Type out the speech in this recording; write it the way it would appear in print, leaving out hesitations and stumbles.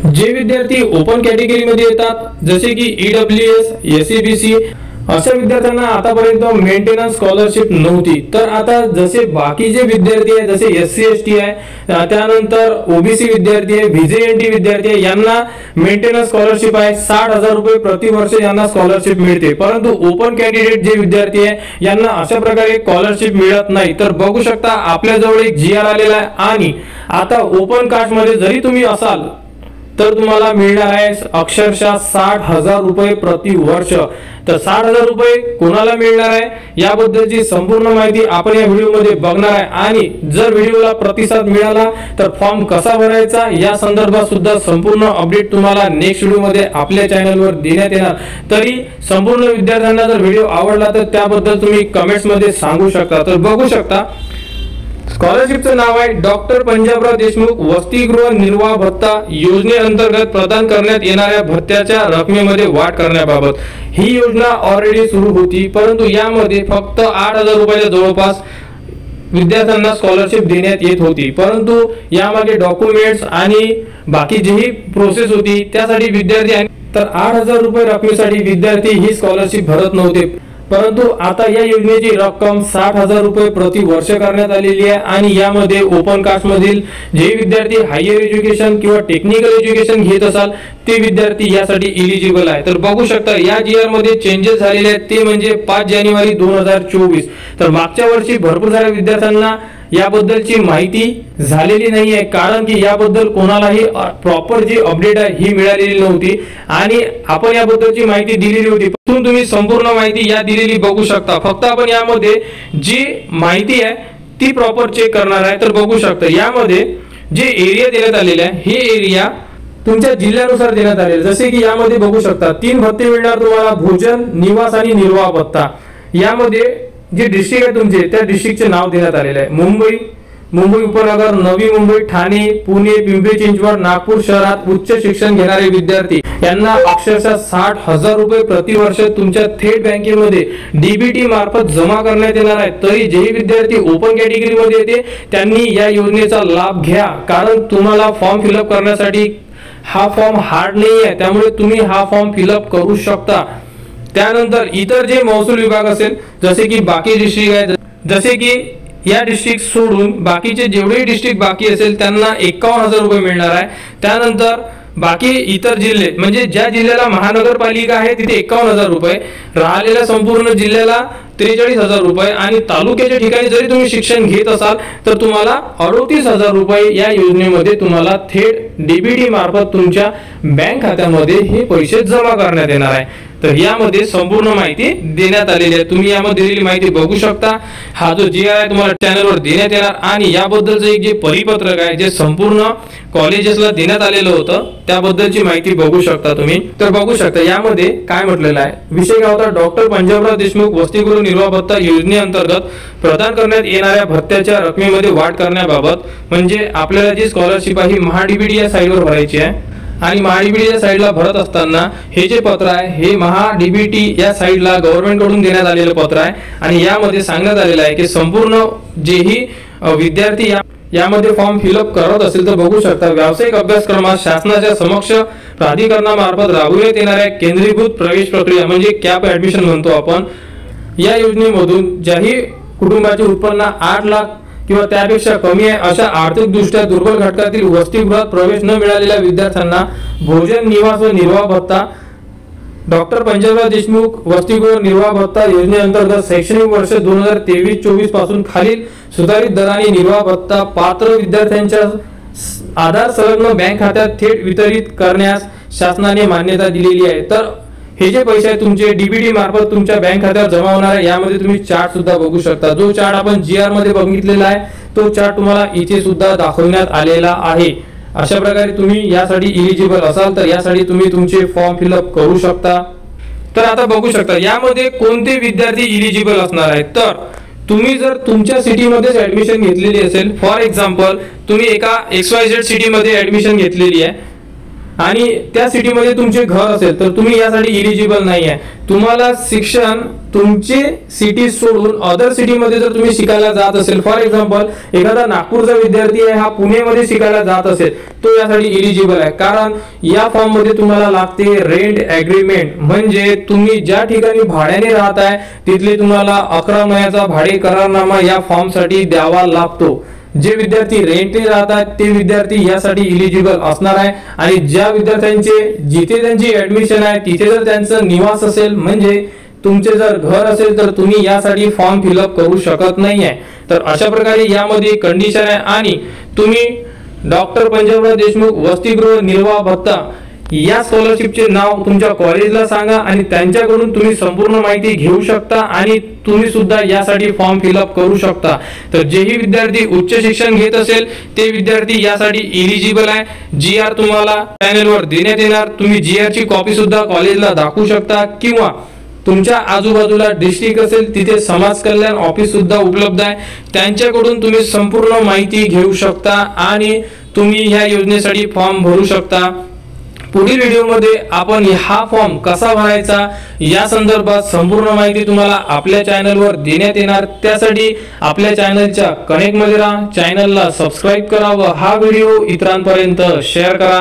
जे विद्यार्थी ओपन कॅटेगरीमध्ये येतात जसे की ईडब्ल्यूएस, एसईबीसी अशा विद्यार्थ्यांना आतापर्यंत मेंटेनन्स स्कॉलरशिप नव्हती। तर आता जसे बाकीचे विद्यार्थी आहे जसे एससी एसटी आहे, त्यानंतर ओबीसी विद्यार्थी आहे, व्हीजेएनटी विद्यार्थी आहे, यांना मेंटेनन्स स्कॉलरशिप आहे। 60,000 रुपये प्रतिवर्ष यांना स्कॉलरशिप मिळते। परंतु ओपन कॅन्डिडेट जे विद्यार्थी आहे यांना अशा प्रकारे स्कॉलरशिप मिळत नाही। तर बघू शकता आपल्याजवळ एक जीआर आलेला आहे आणि आता ओपन कास्ट मध्ये जरी तुम्ही असाल तर तुम्हाला मिळणार आहे अक्षरशः 60,000 रुपये प्रति वर्ष। तर 60,000 रुपये कोणाला मिळणार आहे याबद्दलची संपूर्ण माहिती आपण या व्हिडिओमध्ये बघणार आहे आणि जर व्हिडिओला प्रतिसाद मिळाला तर फॉर्म कसा भरायचा या संदर्भात सुद्धा संपूर्ण अपडेट तुम्हाला नेक्स्ट व्हिडिओमध्ये आपल्या चॅनलवर देण्यात येणार। तरी संपूर्ण विद्यार्थ्यांना जर व्हिडिओ आवडला तर त्याबद्दल तुम्ही कमेंट्स मध्ये सांगू शकता। तर बघू शकता स्कॉलरशिपचं नाव आहे डॉक्टर पंजाबराव देशमुख वसतिगृह निर्वाह भत्ता योजनेअंतर्गत प्रदान करण्यात येणाऱ्या भत्त्याच्या रकमेमध्ये वाढ करण्याबाबत। ही योजना ऑलरेडी सुरू होती, परंतु यामध्ये फक्त 8,000 रुपयाच्या जवळपास विद्यार्थ्यांना स्कॉलरशिप देण्यात येत होती। परंतु यामागे डॉक्युमेंट्स आणि बाकी जी प्रोसेस होती त्यासाठी विद्यार्थी तर 8,000 रुपये रकमेसाठी विद्यार्थी ही स्कॉलरशिप भरत नव्हते। परंतु आता या योजनेची रक्कम 60,000 रुपये प्रति वर्ष करण्यात आलेली आहे आणि यामध्ये ओपन कास्ट मधील जे विद्यार्थी हायर एज्युकेशन किंवा टेक्निकल एज्युकेशन घेत असाल ते विद्यार्थी यासाठी एलिजिबल आहे। तर बघू शकता या जीआर मध्ये चेंजेस झालेले आहेत ते म्हणजे 5 जानेवारी 2024। तर मागच्या वर्षी भरपूर साऱ्या विद्यार्थ्यांना याबद्दलची माहिती झालेली नाही आहे, कारण की याबद्दल कोणालाही प्रॉपर जी अपडेट आहे ही मिळालेली नव्हती आणि आपण याबद्दलची माहिती दिलेली होती। पण तुम्ही संपूर्ण माहिती या दिलेली बघू शकता। फक्त आपण यामध्ये जी माहिती आहे ती प्रॉपर चेक करणार आहे। तर बघू शकता यामध्ये जे एरिया देण्यात आलेले आहे हे एरिया तुमच्या जिल्ह्यानुसार देण्यात आले। जसे की यामध्ये बघू शकता 3 भत्ते मिळणार तुम्हाला, भोजन, निवास आणि निर्वाह भत्ता। यामध्ये जे डिस्ट्रिक्ट आहे तुमचे त्या डिस्ट्रिक्टचे नाव देण्यात आलेले आहे। मुंबई, मुंबई उपनगर, नवी मुंबई, ठाणे, पुणे, पिंपरी चिंचवड, नागपूर शहरात उच्च शिक्षण घेणारे विद्यार्थी यांना अक्षरशः 60,000 रुपये प्रतिवर्ष तुमच्या थेट बँकेमध्ये डीबीटी मार्फत जमा करण्यात येणार आहे। तरी जे विद्यार्थी ओपन कॅटेगरी मध्ये येते त्यांनी या योजनेचा लाभ घ्या, कारण तुम्हाला फॉर्म फिलअप करण्यासाठी हा फॉर्म हार्ड नाही आहे, त्यामुळे तुम्ही हा फॉर्म फिलअप करू शकता। त्यानंतर इतर जे महसूल विभाग असेल जसे की बाकी डिस्ट्रिक्ट आहे, जसे की या डिस्ट्रिक्ट सोडून बाकीचे जेवढे डिस्ट्रिक्ट बाकी असेल त्यांना 51,000 रुपये मिळणार आहे। त्यानंतर बाकी इतर जिल्हे म्हणजे ज्या जिल्ह्याला महानगरपालिका आहे तिथे 51,000 रुपये, राहिलेल्या संपूर्ण जिल्ह्याला 43,000 रुपये आणि तालुक्याच्या ठिकाणी जरी तुम्ही शिक्षण घेत असाल तर तुम्हाला 38,000 रुपये या योजनेमध्ये तुम्हाला थेट डीबीटी मार्फत तुमच्या बँक खात्यामध्ये हे पैसे जमा करण्यात येणार आहे। तर यामध्ये संपूर्ण माहिती देण्यात आलेली आहे, तुम्ही यामध्ये दिलेली माहिती बघू शकता। हा जो जीआर आहे तुम्हाला चॅनलवर देण्यात येणार आणि याबद्दलचं एक जे परिपत्रक आहे जे संपूर्ण कॉलेजेसला देण्यात आलेलं होतं त्याबद्दलची माहिती बघू शकता तुम्ही। तर बघू शकता यामध्ये काय म्हटलेलं आहे, विषय काय होता, डॉक्टर पंजाबराव देशमुख वसतिगृह निर्वाह भत्ता योजनेअंतर्गत प्रदान करण्यात येणाऱ्या भत्त्याच्या रकमेमध्ये वाढ करण्याबाबत। म्हणजे आपल्याला जी स्कॉलरशिप आहे ही महाडीबीटी या साईडवर भरायची आहे आणि महाडीबीटीच्या साईडला भरत असताना हे जे पत्र आहे हे महाडीबीटी या साईडला गव्हर्नमेंट कडून देण्यात आलेलं पत्र आहे आणि यामध्ये सांगण्यात आलेलं आहे की संपूर्ण जेही विद्यार्थी यामध्ये फॉर्म फिलअप करत असेल तर बघू शकता व्यावसायिक अभ्यासक्रमात शासनाच्या समक्ष प्राधिकरणामार्फत राबवण्यात येणाऱ्या केंद्रीभूत प्रवेश प्रक्रिया म्हणजे कॅप ऍडमिशन म्हणतो आपण, या योजनेमधून ज्याही कुटुंबाचे उत्पन्न 8 लाख किंवा त्यापेक्षा कमी आहे अशा आर्थिक दृष्ट्या दुर्बल घटकातील वसतिगृहात प्रवेश न मिळालेल्या विद्यार्थ्यांना भोजन, निवास व निर्वाह भत्ता डॉक्टर पंजाबराव देशमुख वसतिगृह निर्वाह भत्ता योजनेअंतर्गत शैक्षणिक वर्ष 2023-24 पासून खालील सुधारित दराने निर्वाह भत्ता पात्र विद्यार्थ्यांच्या आधार संलग्न बँक खात्यात थेट वितरित करण्यास शासनाने मान्यता दिलेली आहे। तर हे जे पैसे आहेत तुमचे डीबीटी मार्फत तुमच्या बँक खात्यावर जमा होणार आहे। यामध्ये तुम्ही चार्ट सुद्धा बघू शकता, जो चार्ट आपण जीआर मध्ये बघितलेला आहे तो चार्ट तुम्हाला इथे सुद्धा दाखवण्यात आलेला आहे। अशा प्रकारे तुम्ही यासाठी एलिजिबल असाल तर यासाठी तुम्ही तुमचे फॉर्म फिलअप करू शकता। तर आता बघू शकता यामध्ये कोणते विद्यार्थी एलिजिबल असणार आहेत। तर तुम्ही जर तुमच्या सिटी मध्ये ऍडमिशन घेतलेली असेल, फॉर एक्झाम्पल तुम्ही एका XYZ सिटी मध्ये ऍडमिशन घेतलेली आहे आणि त्या सिटी मध्ये तुमचे घर असेल तर तुम्ही यासाठी एलिजिबल नाही आहे। तुम्हाला शिक्षण तुमचे सिटी सोडून अदर सिटी मध्ये जर तुम्ही शिकायला जात असेल, फॉर एक्झाम्पल एखादा नागपूरचा विद्यार्थी आहे, हा पुणेमध्ये शिकायला जात असेल, तो यासाठी इलिजिबल आहे. कारण या फॉर्म मध्ये तुम्हाला लागते रेंट ऍग्रीमेंट, म्हणजे तुम्ही ज्या ठिकाणी भाड्याने राहताय तिथले तुम्हाला 11 महिन्याचा भाडे करारनामा या फॉर्म साठी द्यावा लागतो. जे विद्यार्थी रेंटने राहतात ते विद्यार्थी यासाठी इलिजिबल असणार आहे. आणि ज्या विद्यार्थ्यांचे जिथे त्यांची ऍडमिशन आहे तिथे जर त्यांचा निवास असेल, म्हणजे तुमचे जर घर असेल, तर तुम्ही यासाठी फॉर्म फिलअप करू शकत नाहीये. तर अशा प्रकारे यामध्ये कंडिशन आहे. आणि तुम्ही डॉक्टर पंजाबराव देशमुख वसतिगृह निर्वाह भत्ता या स्कॉलरशिपचे नाव तुमच्या कॉलेजला सांगा आणि त्यांच्याकडून तुम्ही संपूर्ण माहिती घेऊ शकता आणि तुम्ही सुद्धा यासाठी फॉर्म फिलअप करू शकता. तर जेही विद्यार्थी उच्च शिक्षण घेत असेल ते विद्यार्थी यासाठी इलिजिबल आहे. GR तुम्हाला चॅनलवर देण्यात येणार. तुम्ही GR ची कॉपी सुद्धा कॉलेजला दाखवू शकता किंवा तुमच्या आजूबाजूला डिस्ट्रिक्ट असेल तिथे समाज कल्याण ऑफिस सुद्धा उपलब्ध आहे, त्यांच्याकडून तुम्ही संपूर्ण माहिती घेऊ शकता आणि तुम्ही ह्या योजनेसाठी फॉर्म भरू शकता. पुढील व्हिडिओमध्ये आपण हा फॉर्म कसा भरायचा या संदर्भात संपूर्ण माहिती तुम्हाला आपल्या चॅनलवर देण्यात येणार. त्यासाठी आपल्या चॅनलच्या कनेक्ट मध्ये राहा, चॅनलला सबस्क्राईब करा व हा व्हिडिओ इतरांपर्यंत शेअर करा.